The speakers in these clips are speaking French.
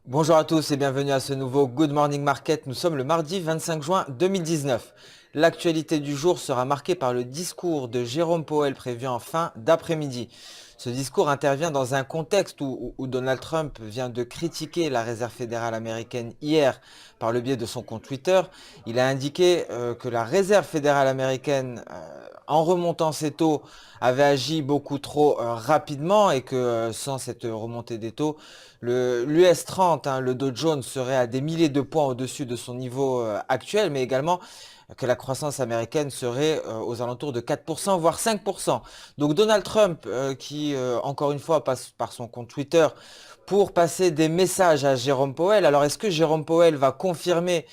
Bonjour à tous et bienvenue à ce nouveau Good Morning Market. Nous sommes le mardi 25 juin 2019. L'actualité du jour sera marquée par le discours de Jérôme Powell prévu en fin d'après-midi. Ce discours intervient dans un contexte où Donald Trump vient de critiquer la Réserve fédérale américaine hier par le biais de son compte Twitter. Il a indiqué que la Réserve fédérale américaine, en remontant ses taux, avait agi beaucoup trop rapidement et que sans cette remontée des taux, l'US 30, le Dow Jones, serait à des milliers de points au-dessus de son niveau actuel, mais également que la croissance américaine serait aux alentours de 4%, voire 5%. Donc Donald Trump, qui encore une fois passe par son compte Twitter pour passer des messages à Jérôme Powell. Alors est-ce que Jérôme Powell va confirmer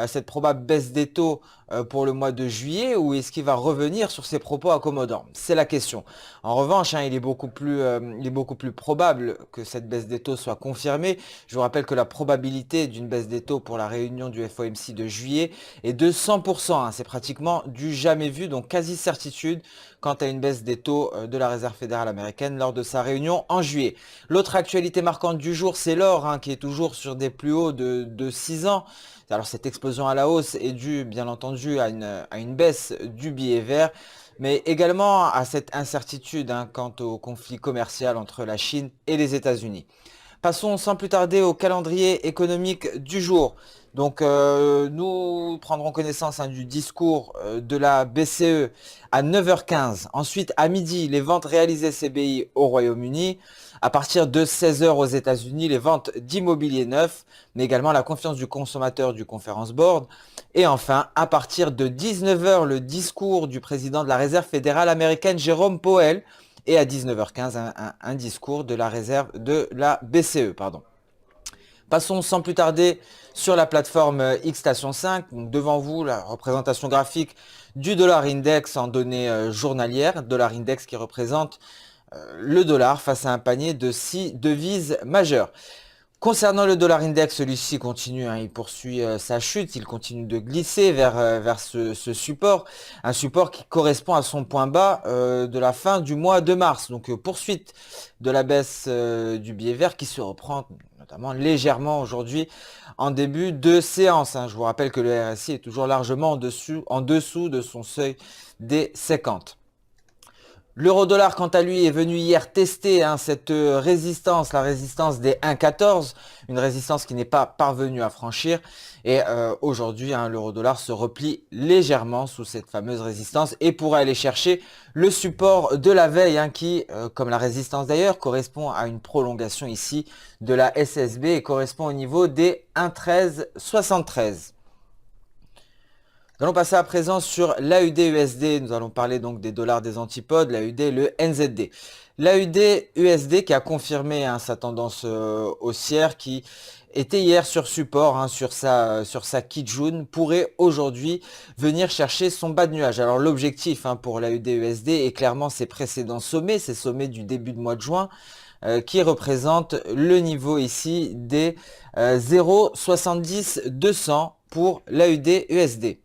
cette probable baisse des taux pour le mois de juillet ou est-ce qu'il va revenir sur ses propos accommodants? C'est la question. En revanche, il est beaucoup plus probable que cette baisse des taux soit confirmée. Je vous rappelle que la probabilité d'une baisse des taux pour la réunion du FOMC de juillet est de 100%. C'est pratiquement du jamais vu, donc quasi certitude quant à une baisse des taux de la Réserve fédérale américaine lors de sa réunion en juillet. L'autre actualité marquante du jour, c'est l'or, qui est toujours sur des plus hauts de 6 ans. Alors cette explosion à la hausse est due bien entendu à une baisse du billet vert, mais également à cette incertitude quant au conflit commercial entre la Chine et les États-Unis. Passons sans plus tarder au calendrier économique du jour. Donc nous prendrons connaissance du discours de la BCE à 9h15. Ensuite à midi, les ventes réalisées CBI au Royaume-Uni. À partir de 16h aux États-Unis, les ventes d'immobilier neuf, mais également la confiance du consommateur du Conference Board. Et enfin, à partir de 19h, le discours du président de la Réserve fédérale américaine, Jérôme Powell, et à 19h15, un discours de la réserve de la BCE. Passons sans plus tarder sur la plateforme X-Station 5. Donc devant vous, la représentation graphique du dollar index en données journalières. Dollar index qui représente le dollar face à un panier de 6 devises majeures. Concernant le dollar index, celui-ci continue, il poursuit sa chute, il continue de glisser vers ce support, un support qui correspond à son point bas de la fin du mois de mars. Donc poursuite de la baisse du billet vert qui se reprend notamment légèrement aujourd'hui en début de séance. Je vous rappelle que le RSI est toujours largement en dessous de son seuil des 50. L'euro-dollar, quant à lui, est venu hier tester cette résistance, la résistance des 1,14, une résistance qui n'est pas parvenue à franchir. Et aujourd'hui, l'euro-dollar se replie légèrement sous cette fameuse résistance et pourrait aller chercher le support de la veille, qui, comme la résistance d'ailleurs, correspond à une prolongation ici de la SSB et correspond au niveau des 1,1373. Nous allons passer à présent sur l'AUD-USD. Nous allons parler donc des dollars des antipodes, l'AUD, le NZD. L'AUD-USD qui a confirmé sa tendance haussière, qui était hier sur support, sur sa Kijun, pourrait aujourd'hui venir chercher son bas de nuage. Alors l'objectif pour l'AUD-USD est clairement ses précédents sommets, ces sommets du début de mois de juin, qui représente le niveau ici des 0,70-200 pour l'AUD-USD.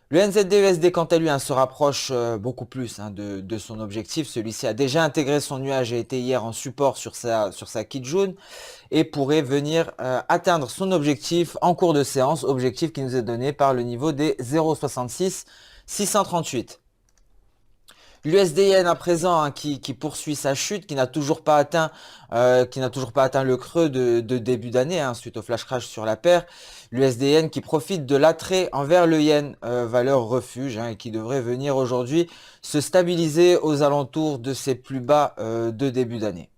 Le NZD-USD, quant à lui, se rapproche beaucoup plus de son objectif. Celui-ci a déjà intégré son nuage et été hier en support sur sa Kijun et pourrait venir atteindre son objectif en cours de séance, objectif qui nous est donné par le niveau des 0,66-638. L'USD-Yen à présent qui poursuit sa chute, qui n'a toujours pas atteint le creux de début d'année suite au flash crash sur la paire. L'USD-Yen qui profite de l'attrait envers le yen, valeur refuge, et qui devrait venir aujourd'hui se stabiliser aux alentours de ses plus bas de début d'année.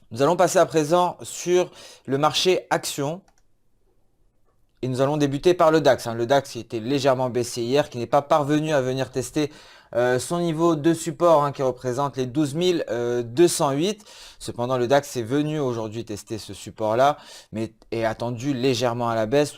Nous allons passer à présent sur le marché action. Et nous allons débuter par le DAX. Le DAX qui était légèrement baissier hier, qui n'est pas parvenu à venir tester son niveau de support qui représente les 12 208. Cependant, le DAX est venu aujourd'hui tester ce support-là, mais est attendu légèrement à la baisse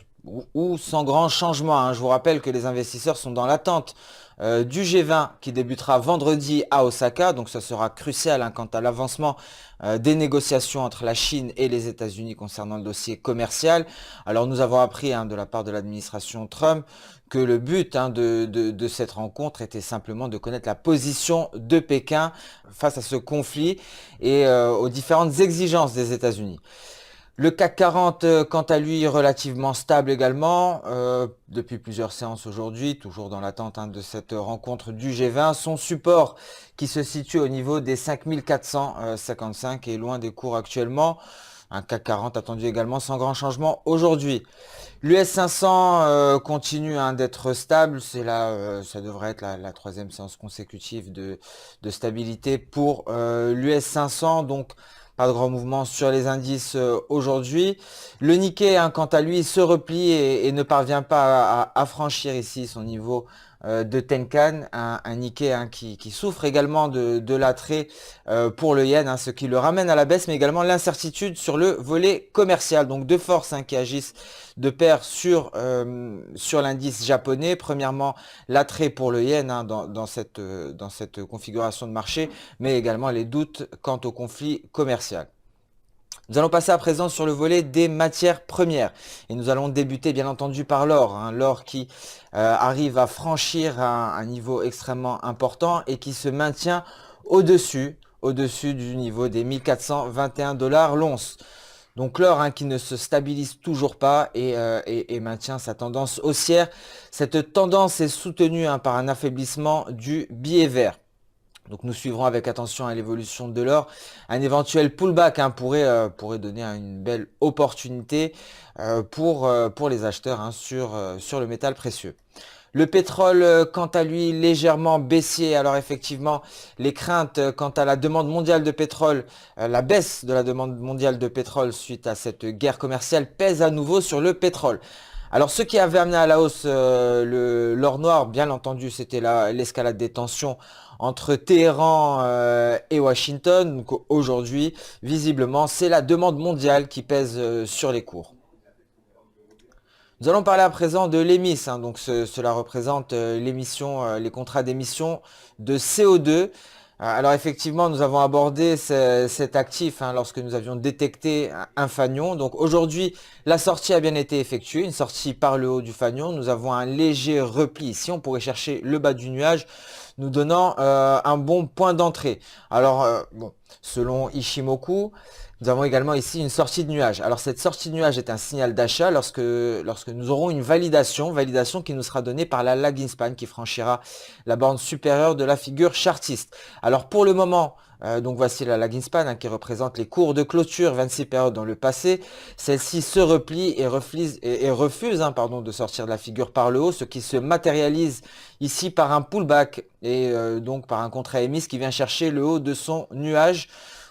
ou sans grand changement. Je vous rappelle que les investisseurs sont dans l'attente du G20 qui débutera vendredi à Osaka. Donc ça sera crucial quant à l'avancement des négociations entre la Chine et les États-Unis concernant le dossier commercial. Alors nous avons appris de la part de l'administration Trump que le but de cette rencontre était simplement de connaître la position de Pékin face à ce conflit et aux différentes exigences des États-Unis. Le CAC 40, quant à lui, relativement stable également, depuis plusieurs séances aujourd'hui, toujours dans l'attente de cette rencontre du G20. Son support qui se situe au niveau des 5455 est loin des cours actuellement. Un CAC 40 attendu également sans grand changement aujourd'hui. L'US 500 continue d'être stable, c'est là, ça devrait être la troisième séance consécutive de stabilité pour l'US 500, donc pas de grand mouvement sur les indices aujourd'hui. Le Nikkei, quant à lui, se replie et ne parvient pas à franchir ici son niveau de Tenkan, un Nikkei qui souffre également de l'attrait pour le yen, ce qui le ramène à la baisse, mais également l'incertitude sur le volet commercial. Donc deux forces qui agissent de pair sur l'indice japonais. Premièrement, l'attrait pour le yen dans cette configuration de marché, mais également les doutes quant au conflit commercial. Nous allons passer à présent sur le volet des matières premières et nous allons débuter bien entendu par l'or, l'or qui arrive à franchir un niveau extrêmement important et qui se maintient au-dessus du niveau des 1421 $ l'once. Donc l'or qui ne se stabilise toujours pas et maintient sa tendance haussière. Cette tendance est soutenue par un affaiblissement du billet vert. Donc nous suivrons avec attention à l'évolution de l'or. Un éventuel pullback pourrait donner une belle opportunité pour les acheteurs sur le métal précieux. Le pétrole, quant à lui, légèrement baissier. Alors effectivement, les craintes quant à la demande mondiale de pétrole, la baisse de la demande mondiale de pétrole suite à cette guerre commerciale pèse à nouveau sur le pétrole. Alors ce qui avait amené à la hausse l'or noir, bien entendu, c'était l'escalade des tensions entre Téhéran et Washington. Donc aujourd'hui, visiblement, c'est la demande mondiale qui pèse sur les cours. Nous allons parler à présent de l'EMIS, donc cela représente l'émission, les contrats d'émission de CO2. Alors effectivement, nous avons abordé cet actif lorsque nous avions détecté un fanion. Donc aujourd'hui, la sortie a bien été effectuée, une sortie par le haut du fanion. Nous avons un léger repli ici, on pourrait chercher le bas du nuage, nous donnant un bon point d'entrée. Alors bon, selon Ishimoku, nous avons également ici une sortie de nuage. Alors cette sortie de nuage est un signal d'achat lorsque nous aurons une validation qui nous sera donnée par la lagging span qui franchira la borne supérieure de la figure chartiste. Alors pour le moment, donc voici la lagging span qui représente les cours de clôture 26 périodes dans le passé. Celle-ci se replie et refuse de sortir de la figure par le haut, ce qui se matérialise ici par un pullback et donc par un contrat émis qui vient chercher le haut de son nuage.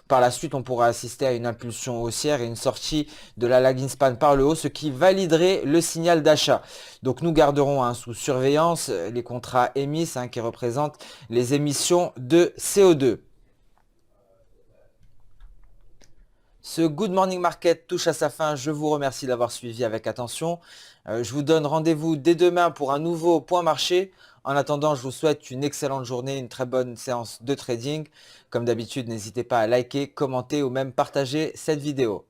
Par la suite, on pourra assister à une impulsion haussière et une sortie de la lagging span par le haut, ce qui validerait le signal d'achat. Donc nous garderons sous surveillance les contrats émis qui représentent les émissions de CO2. Ce Good Morning Market touche à sa fin. Je vous remercie d'avoir suivi avec attention. Je vous donne rendez-vous dès demain pour un nouveau point marché. En attendant, je vous souhaite une excellente journée, une très bonne séance de trading. Comme d'habitude, n'hésitez pas à liker, commenter ou même partager cette vidéo.